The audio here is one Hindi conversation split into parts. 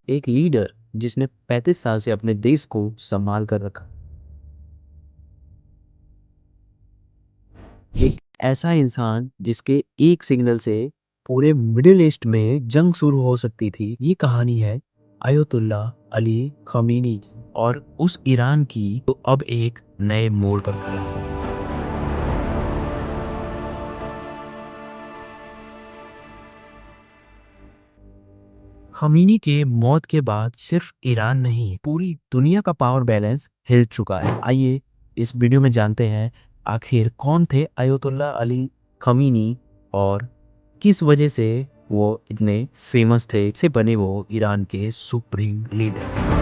एक लीडर जिसने 35 साल से अपने देश को संभाल कर रखा। एक ऐसा इंसान जिसके एक सिग्नल से पूरे मिडिल ईस्ट में जंग शुरू हो सकती थी। ये कहानी है अयतुल्ला अली खमीनी की और उस ईरान की तो अब एक नए मोड़ पर खड़ा है। खमीनी के मौत के बाद सिर्फ ईरान नहीं, पूरी दुनिया का पावर बैलेंस हिल चुका है। आइए इस वीडियो में जानते हैं आखिर कौन थे अयतुल्ला अली खमीनी और किस वजह से वो इतने फेमस थे, से बने वो ईरान के सुप्रीम लीडर।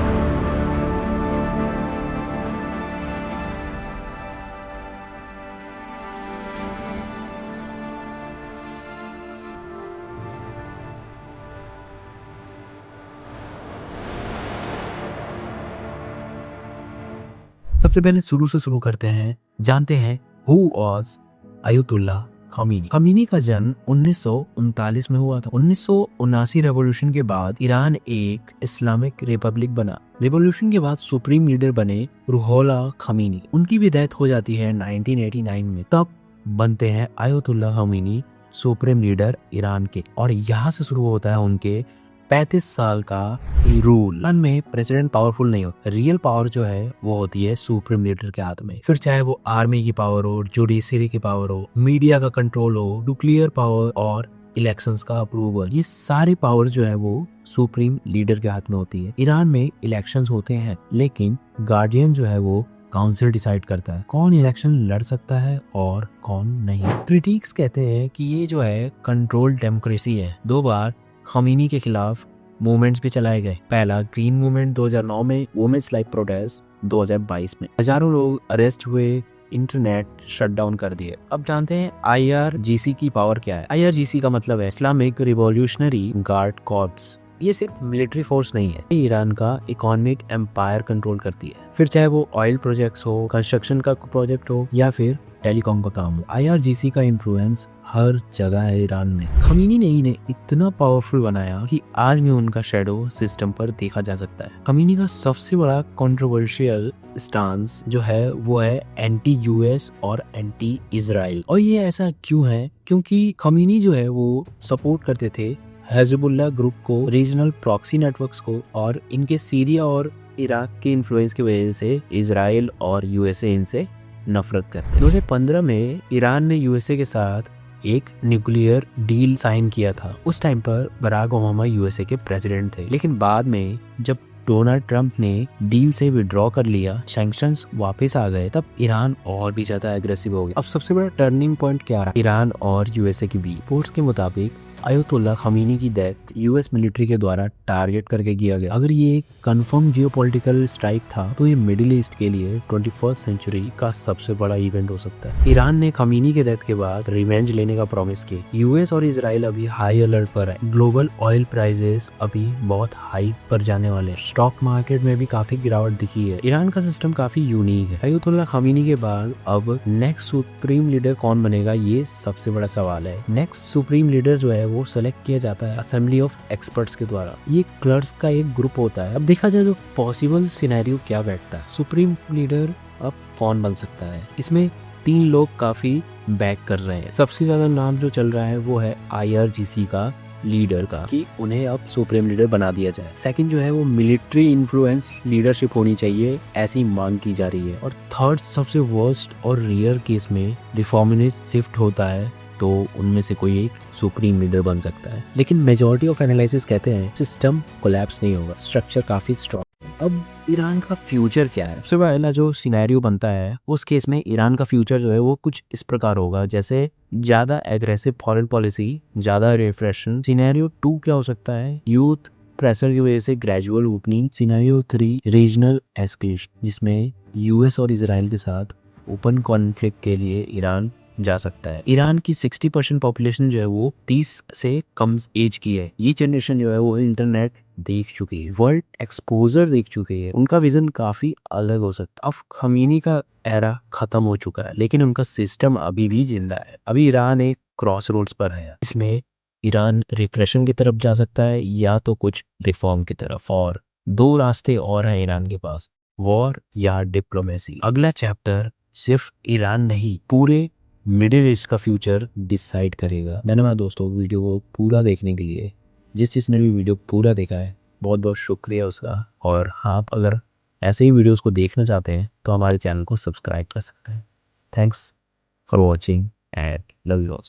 सबसे पहले शुरू से शुरू करते हैं, जानते हैं हु वाज अयतुल्ला खमीनी। खमीनी का जन्म 1939 में हुआ था। 1979 रेवोल्यूशन के बाद ईरान एक इस्लामिक रिपब्लिक बना। रिवॉल्यूशन के बाद सुप्रीम लीडर बने रुहोल्ला खमीनी। उनकी भी डेथ हो जाती है 1989 में। तब बनते हैं अयतुल्ला खमीनी सुप्रीम लीडर ईरान के, और यहाँ से शुरू होता है उनके 35 साल का रूल। ईरान में प्रेसिडेंट पावरफुल नहीं होता, रियल पावर जो है वो होती है सुप्रीम लीडर के हाथ में। फिर चाहे वो आर्मी की पावर हो, जुडिशरी की पावर हो, मीडिया का कंट्रोल हो, न्यूक्लियर पावर और इलेक्शंस का अप्रूवल, ये सारी पावर जो है वो सुप्रीम लीडर के हाथ में होती है। ईरान में इलेक्शंस होते हैं, लेकिन गार्डियन जो है वो काउंसिल डिसाइड करता है कौन इलेक्शन लड़ सकता है और कौन नहीं। क्रिटिक्स कहते हैं कि ये जो है कंट्रोल डेमोक्रेसी है। 2 बार खमीनी के खिलाफ मूवमेंट्स भी चलाए गए। पहला ग्रीन मूवमेंट 2009 में, वुमेन्स लाइक प्रोटेस्ट 2022 में। हजारों लोग अरेस्ट हुए, इंटरनेट शट डाउन कर दिए। अब जानते हैं IRGC की पावर क्या है। IRGC का मतलब है इस्लामिक रिवॉल्यूशनरी गार्ड कॉर्प्स। ये सिर्फ मिलिट्री फोर्स नहीं है, ये ईरान का इकोनॉमिक एम्पायर कंट्रोल करती है। फिर चाहे वो ऑयल प्रोजेक्ट्स हो, कंस्ट्रक्शन का प्रोजेक्ट हो या फिर टेलीकॉम का काम हो, IRGC का इन्फ्लुएंस हर जगह है ईरान में। खमीनी ने इन्हें इतना पावरफुल बनाया कि आज भी उनका शेडो सिस्टम पर देखा जा सकता है। खमीनी का सबसे बड़ा कंट्रोवर्शियल स्टांस जो है वो है एंटी US और एंटी इजराइल। और ये ऐसा क्यों है? क्योंकि खमीनी जो है वो सपोर्ट करते थे हिजबुल्लाह ग्रुप को, रीजनल प्रॉक्सी नेटवर्क्स को, और इनके सीरिया और इराक के इन्फ्लुएंस की वजह से इजराइल और USA इनसे नफरत करते। 2015 में ईरान ने USA के साथ एक न्यूक्लियर डील साइन किया था। उस टाइम पर बराक ओबामा USA के प्रेसिडेंट थे, लेकिन बाद में जब डोनाल्ड ट्रंप ने डील से विड्रॉ कर लिया, सैंक्शंस वापस आ गए, तब ईरान और भी ज्यादा एग्रेसिव हो गया। अब सबसे बड़ा टर्निंग पॉइंट क्या रहा ईरान और USA के बीच? रिपोर्ट्स के मुताबिक अयतुल्ला खमीनी की डेथ US मिलिट्री के द्वारा टारगेट करके किया गया। अगर ये एक कंफर्म जियोपॉलिटिकल स्ट्राइक था तो ये मिडिल ईस्ट के लिए 21st सेंचुरी का सबसे बड़ा इवेंट हो सकता है। ईरान ने खमीनी के डेथ के बाद रिवेंज लेने का प्रॉमिस किया। US और इजराइल अभी हाई अलर्ट पर है। ग्लोबल ऑयल प्राइसेस अभी बहुत हाई पर जाने वाले हैं। स्टॉक मार्केट में भी काफी गिरावट दिखी है। ईरान का सिस्टम काफी यूनिक है। अयतुल्ला खमीनी के बाद अब नेक्स्ट सुप्रीम लीडर कौन बनेगा, ये सबसे बड़ा सवाल है। नेक्स्ट सुप्रीम लीडर जो है वो सेलेक्ट किया जाता है असेंबली ऑफ एक्सपर्ट्स के द्वारा। ये क्लर्क्स का एक ग्रुप होता है। अब देखा जाए तो पॉसिबल सिनेरियो क्या बैठता है, सुप्रीम लीडर अब कौन बन सकता है? इसमें 3 लोग काफी बैक कर रहे हैं। सबसे ज्यादा नाम जो चल रहा है वो है IRGC का लीडर का, कि उन्हें अब सुप्रीम लीडर बना दिया जाए। सेकंड जो है वो मिलिट्री इन्फ्लुएंस लीडरशिप होनी चाहिए, ऐसी मांग की जा रही है। और थर्ड सबसे वर्स्ट और रेयर केस में रिफॉर्मिस्ट शिफ्ट होता है तो उनमें से कोई एक सुप्रीम लीडर बन सकता है। लेकिन मेजॉरिटी ऑफ एनालिसिस कहते हैं सिस्टम कोलैप्स नहीं होगा, स्ट्रक्चर काफी स्ट्रॉन्ग। अब ईरान का फ्यूचर क्या है? सबसे पहला जो सिनेरियो बनता है उस केस में ईरान का फ्यूचर जो है वो कुछ इस प्रकार होगा, जैसे ज्यादा एग्रेसिव फॉरेन पॉलिसी, ज्यादा रिफ्रेशन। सिनेरियो 2 क्या हो सकता है? यूथ प्रेशर की वजह से gradual opening. Scenario 3 regional escalation, जिसमें US और इजराइल के साथ ओपन कॉन्फ्लिक्ट के लिए ईरान जा सकता है। ईरान की 60% पॉपुलेशन जो है वो 30 से कम एज की है। ये जनरेशन जो है वो इंटरनेट देख चुकी है, वर्ल्ड एक्सपोजर देख चुकी है, उनका विजन काफी अलग हो सकता है। अब खमीनी का एरा खत्म हो चुका है, लेकिन उनका सिस्टम अभी भी जिंदा है। अभी ईरान एक क्रॉस रोड्स पर है। इसमें ईरान रिप्रेशन की तरफ जा सकता है या तो कुछ रिफॉर्म की तरफ, और दो रास्ते और हैं ईरान के पास, वॉर या डिप्लोमेसी। अगला चैप्टर सिर्फ ईरान नहीं, पूरे मिडिल ईस्ट का फ्यूचर डिसाइड करेगा। धन्यवाद दोस्तों वीडियो को पूरा देखने के लिए। जिस जिसने भी वीडियो पूरा देखा है बहुत बहुत शुक्रिया उसका। और आप अगर ऐसे ही वीडियोस को देखना चाहते हैं तो हमारे चैनल को सब्सक्राइब कर सकते हैं। Thanks for watching and love you all.